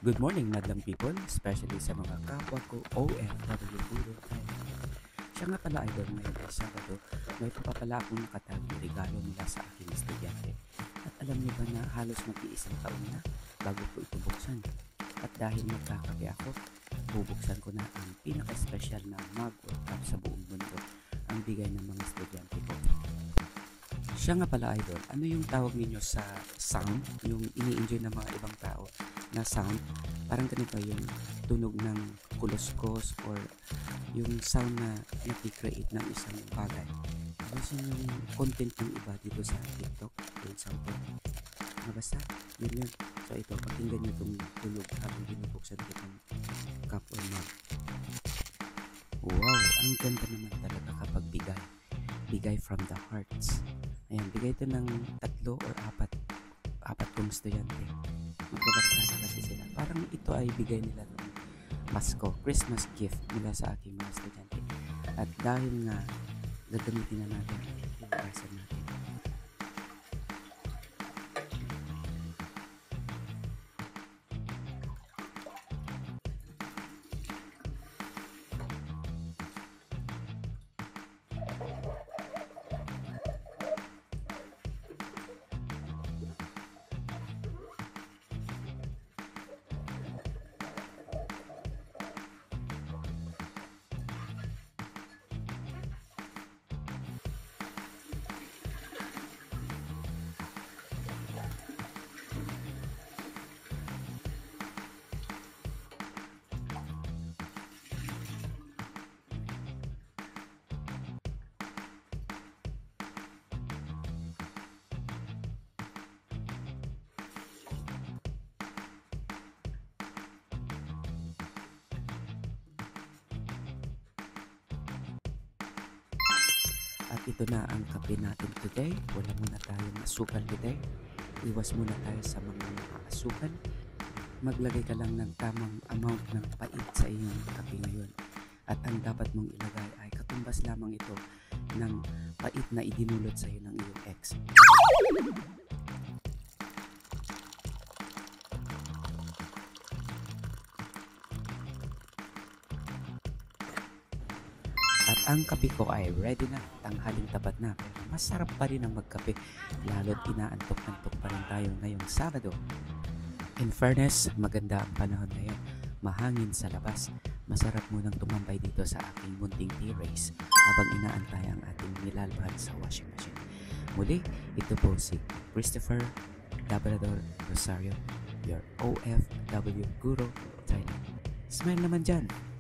Good morning, madlang people, especially sa mga kapwa ko OFW Puro. Siya nga pala, idol, ngayon ay Sabado, may pa pala akong nakatagong regalo mula sa aking estudyante. At alam niyo ba na halos mag-iisang taon na bago ko ito buksan? At dahil magkakape ako, bubuksan ko na ang pinaka-special na mug or cup sa buong mundo, ang bigay ng mga estudyante ko. Siya nga pala, idol, ano yung tawag ninyo sa sound, yung ini-enjoy ng mga ibang tao na sound? Parang ganito yung tunog ng kuluskos or yung sound na nag-create ng isang bagay. Tapos yung content ng iba dito sa TikTok, yung sound ko. Basta, yun yun. So ito, pakinggan nyo itong tunog habang binubuksan ko itong cup or mug. Wow, ang ganda naman talaga kapag bigay. Bigay from the hearts. Ayan, bigay ito ng 3 or 4 kong estudyante. Magkabarkada kasi sila. Parang ito ay bigay nila ng Pasko, Christmas gift nila sa aking mga estudyante. At dahil nga gagamitin na natin yung parcel natin. At ito na ang kape natin today. Wala muna tayong asukal today. Iwas muna tayo sa mga asukal. Maglagay ka lang ng tamang amount ng pait sa iyong kape ngayon. At ang dapat mong ilagay ay katumbas lamang ito ng pait na idinulot sa iyo ng iyong ex. At ang kape ko ay ready na, tanghaling tapat na, pero masarap pa rin ang magkape, lalo't inaantok-antok pa rin tayo ngayong Sabado. In fairness, maganda ang panahon ngayon, mahangin sa labas, masarap munang tumambay dito sa aking munting terrace habang inaantay ang ating nilalabhan sa washing machine. Muli, ito po si Christopher Labrador Rosario, your OFW Guru Thailand. Smile naman dyan!